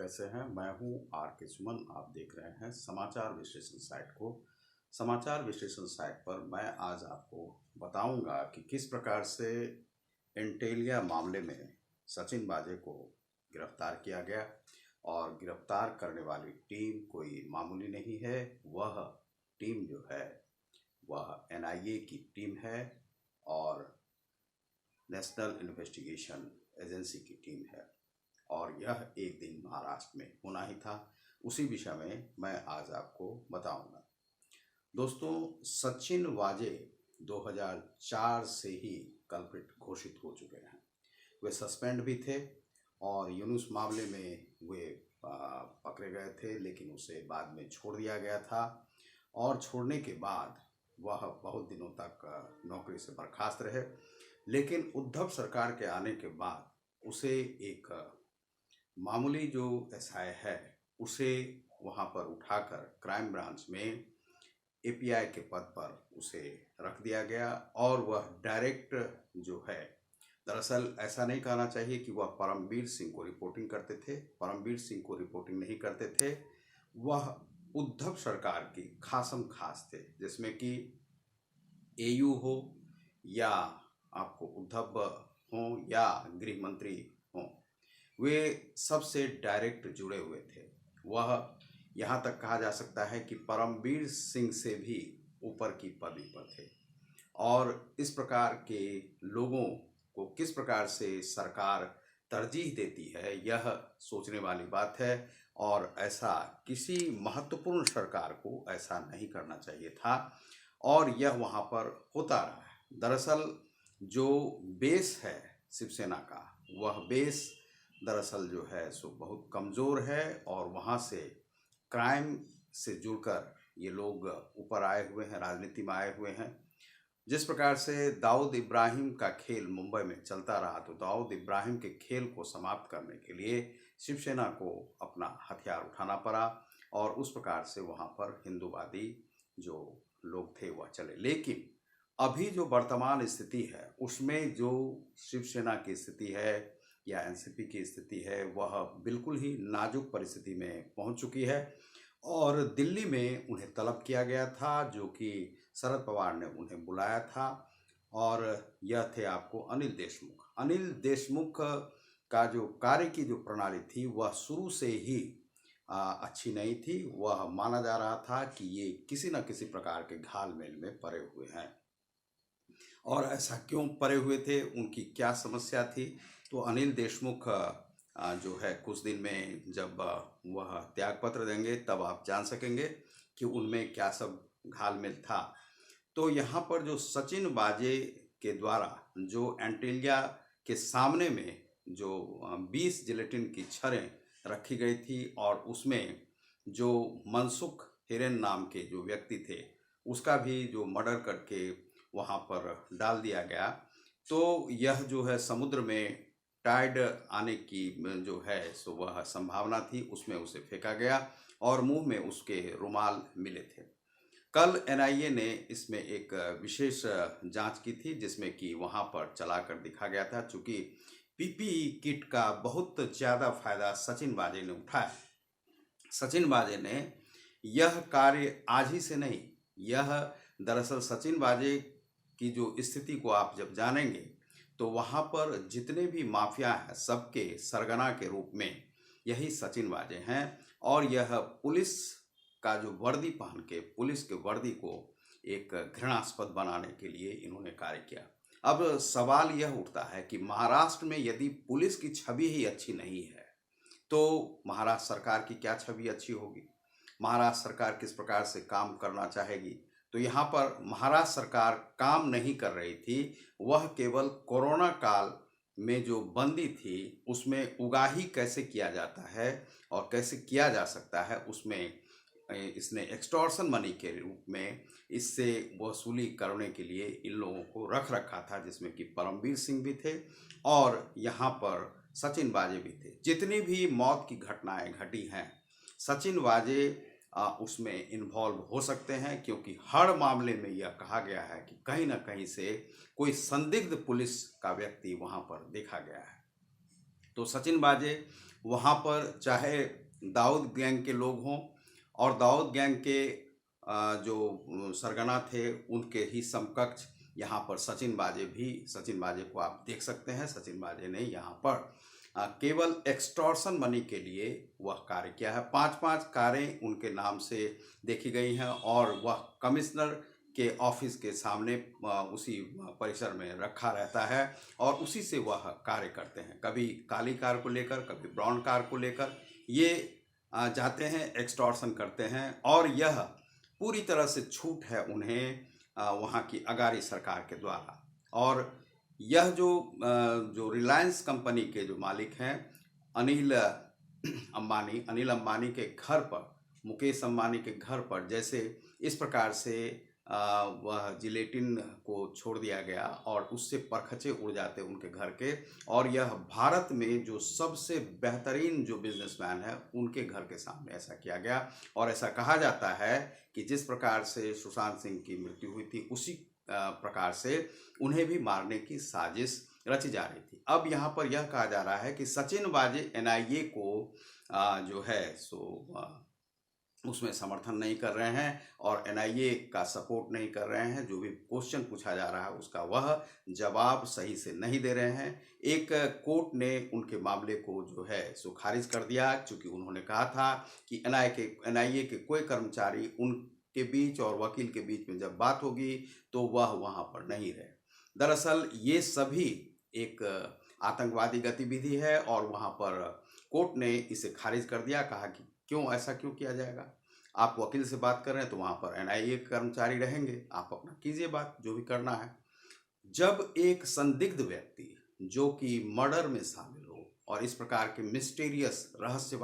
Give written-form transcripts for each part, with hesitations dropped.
कैसे हैं? मैं हूं आर के सुमन। आप देख रहे हैं समाचार विश्लेषण साइट को। समाचार विश्लेषण साइट पर मैं आज आपको बताऊंगा कि किस प्रकार से एंटेलिया मामले में सचिन वाजे को गिरफ्तार किया गया और गिरफ्तार करने वाली टीम कोई मामूली नहीं है। वह टीम जो है वह एनआईए की टीम है और नेशनल इन्वेस्टिगेशन एजेंसी की टीम है और यह एक दिन महाराष्ट्र में होना ही था। उसी विषय में मैं आज आपको बताऊंगा। दोस्तों, सचिन वाजे 2004 से ही कल्प्रिट घोषित हो चुके हैं। वे सस्पेंड भी थे और यूनुस मामले में वे पकड़े गए थे, लेकिन उसे बाद में छोड़ दिया गया था और छोड़ने के बाद वह बहुत दिनों तक नौकरी से बर्खास्त रहे। लेकिन उद्धव सरकार के आने के बाद उसे एक मामूली जो एसआई है उसे वहां पर उठाकर क्राइम ब्रांच में एपीआई के पद पर उसे रख दिया गया और वह डायरेक्ट जो है, दरअसल ऐसा नहीं कहना चाहिए कि वह परमवीर सिंह को रिपोर्टिंग करते थे। परमवीर सिंह को रिपोर्टिंग नहीं करते थे, वह उद्धव सरकार की खासम खास थे, जिसमें कि एयू हो या आपको उद्धव हो या गृह मंत्री हो, वे सबसे डायरेक्ट जुड़े हुए थे। वह यहाँ तक कहा जा सकता है कि परमवीर सिंह से भी ऊपर की पदवी पर थे और इस प्रकार के लोगों को किस प्रकार से सरकार तरजीह देती है, यह सोचने वाली बात है और ऐसा किसी महत्वपूर्ण सरकार को ऐसा नहीं करना चाहिए था और यह वहाँ पर होता रहा है। दरअसल जो बेस है शिवसेना का, वह बेस दरअसल जो है सो बहुत कमज़ोर है और वहाँ से क्राइम से जुड़कर ये लोग ऊपर आए हुए हैं, राजनीति में आए हुए हैं। जिस प्रकार से दाऊद इब्राहिम का खेल मुंबई में चलता रहा, तो दाऊद इब्राहिम के खेल को समाप्त करने के लिए शिवसेना को अपना हथियार उठाना पड़ा और उस प्रकार से वहाँ पर हिंदूवादी जो लोग थे वह चले। लेकिन अभी जो वर्तमान स्थिति है उसमें जो शिवसेना की स्थिति है या एनसीपी की स्थिति है, वह बिल्कुल ही नाजुक परिस्थिति में पहुंच चुकी है और दिल्ली में उन्हें तलब किया गया था, जो कि शरद पवार ने उन्हें बुलाया था और यह थे आपको अनिल देशमुख। अनिल देशमुख का जो कार्य की जो प्रणाली थी वह शुरू से ही अच्छी नहीं थी। वह माना जा रहा था कि ये किसी न किसी प्रकार के घालमेल में पड़े हुए हैं और ऐसा क्यों पड़े हुए थे, उनकी क्या समस्या थी। तो अनिल देशमुख जो है कुछ दिन में जब वह त्यागपत्र देंगे तब आप जान सकेंगे कि उनमें क्या सब घालमेल था। तो यहाँ पर जो सचिन वाजे के द्वारा जो एंटेलिया के सामने में जो 20 जिलेटिन की छड़ें रखी गई थी और उसमें जो मनसुख हिरेन नाम के जो व्यक्ति थे उसका भी जो मर्डर करके वहाँ पर डाल दिया गया, तो यह जो है समुद्र में टाइड आने की जो है सो वह संभावना थी, उसमें उसे फेंका गया और मुंह में उसके रुमाल मिले थे। कल एनआईए ने इसमें एक विशेष जांच की थी जिसमें कि वहां पर चलाकर दिखा गया था। चूंकि पीपीई किट का बहुत ज़्यादा फायदा सचिन वाजे ने उठाया। सचिन वाजे ने यह कार्य आज ही से नहीं, यह दरअसल सचिन वाजे की जो स्थिति को आप जब जानेंगे तो वहाँ पर जितने भी माफिया हैं सबके सरगना के रूप में यही सचिन वाजे हैं और यह पुलिस का जो वर्दी पहन के पुलिस के वर्दी को एक घृणास्पद बनाने के लिए इन्होंने कार्य किया। अब सवाल यह उठता है कि महाराष्ट्र में यदि पुलिस की छवि ही अच्छी नहीं है तो महाराष्ट्र सरकार की क्या छवि अच्छी होगी? महाराष्ट्र सरकार किस प्रकार से काम करना चाहेगी? तो यहाँ पर महाराष्ट्र सरकार काम नहीं कर रही थी, वह केवल कोरोना काल में जो बंदी थी उसमें उगाही कैसे किया जाता है और कैसे किया जा सकता है, उसमें इसने एक्सटॉर्शन मनी के रूप में इससे वसूली करने के लिए इन लोगों को रख रखा था, जिसमें कि परमवीर सिंह भी थे और यहाँ पर सचिन वाजे भी थे। जितनी भी मौत की घटनाएं घटी हैं सचिन वाजे उसमें इन्वॉल्व हो सकते हैं, क्योंकि हर मामले में यह कहा गया है कि कहीं ना कहीं से कोई संदिग्ध पुलिस का व्यक्ति वहां पर देखा गया है। तो सचिन वाजे वहाँ पर चाहे दाऊद गैंग के लोग हों और दाऊद गैंग के जो सरगना थे उनके ही समकक्ष यहाँ पर सचिन बाजे को आप देख सकते हैं। सचिन बाजे ने यहाँ पर केवल एक्सटॉर्शन मनी के लिए वह कार्य किया है। 5-5 कारें उनके नाम से देखी गई हैं और वह कमिश्नर के ऑफिस के सामने उसी परिसर में रखा रहता है और उसी से वह कार्य करते हैं। कभी काली कार को लेकर, कभी ब्राउन कार को लेकर ये जाते हैं, एक्सटॉर्शन करते हैं और यह पूरी तरह से छूट है उन्हें वहाँ की अगारी सरकार के द्वारा। और यह जो रिलायंस कंपनी के जो मालिक हैं अनिल अंबानी के घर पर, मुकेश अंबानी के घर पर जैसे इस प्रकार से वह जिलेटिन को छोड़ दिया गया और उससे परखचे उड़ जाते उनके घर के, और यह भारत में जो सबसे बेहतरीन जो बिजनेसमैन है उनके घर के सामने ऐसा किया गया। और ऐसा कहा जाता है कि जिस प्रकार से सुशांत सिंह की मृत्यु हुई थी उसी प्रकार से उन्हें भी मारने की साजिश रची जा रही थी। अब यहाँ पर यह कहा जा रहा है कि सचिन वाजे एनआईए को जो है सो उसमें समर्थन नहीं कर रहे हैं और एनआईए का सपोर्ट नहीं कर रहे हैं। जो भी क्वेश्चन पूछा जा रहा है उसका वह जवाब सही से नहीं दे रहे हैं। एक कोर्ट ने उनके मामले को जो है सो खारिज कर दिया, क्योंकि उन्होंने कहा था कि एनआईए के कोई कर्मचारी उनके बीच और वकील के बीच में जब बात होगी तो वह वहाँ पर नहीं रहे। दरअसल ये सभी एक आतंकवादी गतिविधि है और वहाँ पर कोर्ट ने इसे खारिज कर दिया। कहा कि ऐसा क्यों किया जाएगा, आप वकील से बात कर रहे हैं तो वहाँ पर एनआईए के कर्मचारी रहेंगे, आप अपना कीजिए बात, जो भी करना है। जब एक संदिग्ध व्यक्ति जो कि मर्डर में शामिल हो और इस प्रकार के मिस्टीरियस रहस्य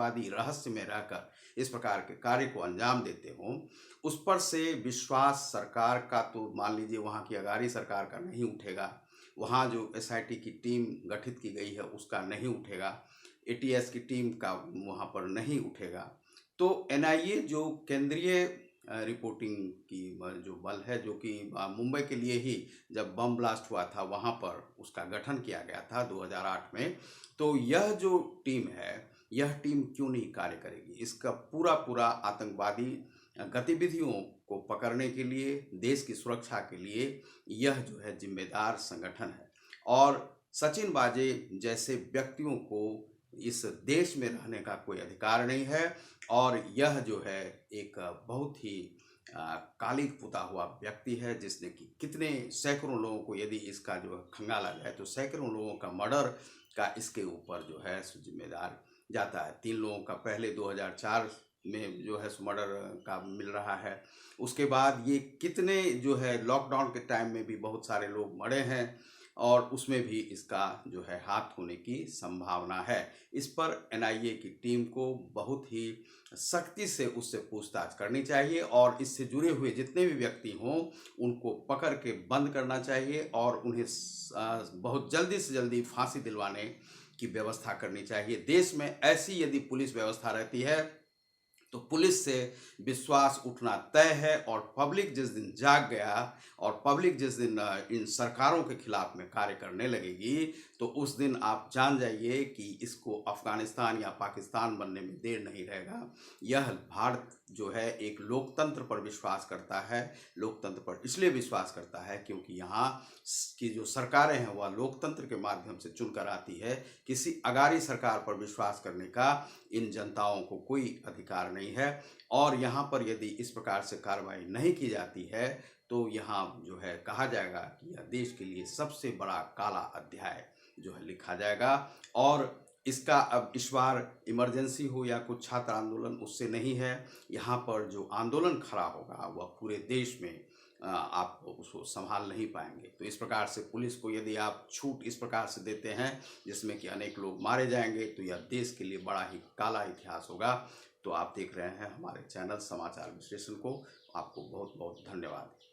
में रहकर इस प्रकार के कार्य को अंजाम देते हों, उस पर से विश्वास सरकार का तो मान लीजिए वहाँ की अगारी सरकार का नहीं उठेगा, वहाँ जो एसआईटी की टीम गठित की गई है उसका नहीं उठेगा, एटीएस की टीम का वहाँ पर नहीं उठेगा। तो एनआईए जो केंद्रीय रिपोर्टिंग की जो बल है, जो कि मुंबई के लिए ही जब बम ब्लास्ट हुआ था वहाँ पर उसका गठन किया गया था 2008 में, तो यह जो टीम है यह टीम क्यों नहीं कार्य करेगी? इसका पूरा आतंकवादी गतिविधियों को पकड़ने के लिए, देश की सुरक्षा के लिए यह जो है जिम्मेदार संगठन है। और सचिन वाजे जैसे व्यक्तियों को इस देश में रहने का कोई अधिकार नहीं है और यह जो है एक बहुत ही कालिक पुता हुआ व्यक्ति है, जिसने कि कितने सैकड़ों लोगों को, यदि इसका जो खंगाला जाए तो सैकड़ों लोगों का मर्डर का इसके ऊपर जो है जिम्मेदार जाता है। 3 लोगों का पहले 2004 में जो है मर्डर का मिल रहा है। उसके बाद ये कितने जो है लॉकडाउन के टाइम में भी बहुत सारे लोग मरे हैं और उसमें भी इसका जो है हाथ होने की संभावना है। इस पर एनआईए की टीम को बहुत ही सख्ती से उससे पूछताछ करनी चाहिए और इससे जुड़े हुए जितने भी व्यक्ति हों उनको पकड़ के बंद करना चाहिए और उन्हें बहुत जल्दी से जल्दी फांसी दिलवाने की व्यवस्था करनी चाहिए। देश में ऐसी यदि पुलिस व्यवस्था रहती है तो पुलिस से विश्वास उठना तय है और पब्लिक जिस दिन जाग गया और पब्लिक जिस दिन इन सरकारों के खिलाफ में कार्य करने लगेगी तो उस दिन आप जान जाइए कि इसको अफगानिस्तान या पाकिस्तान बनने में देर नहीं रहेगा। यह भारत जो है एक लोकतंत्र पर विश्वास करता है। लोकतंत्र पर इसलिए विश्वास करता है क्योंकि यहाँ की जो सरकारें हैं वह लोकतंत्र के माध्यम से चुनकर आती है। किसी अगारी सरकार पर विश्वास करने का इन जनताओं को कोई अधिकार नहीं है और यहाँ पर यदि इस प्रकार से कार्रवाई नहीं की जाती है तो यहाँ जो है कहा जाएगा कि यह देश के लिए सबसे बड़ा काला अध्याय जो है लिखा जाएगा। और इसका अब इस बार इमरजेंसी हो या कुछ छात्र आंदोलन उससे नहीं है, यहाँ पर जो आंदोलन खड़ा होगा वह पूरे देश में आप उसको संभाल नहीं पाएंगे। तो इस प्रकार से पुलिस को यदि आप छूट इस प्रकार से देते हैं जिसमें कि अनेक लोग मारे जाएंगे तो यह देश के लिए बड़ा ही काला इतिहास होगा। तो आप देख रहे हैं हमारे चैनल समाचार विश्लेषण को। आपको बहुत बहुत धन्यवाद।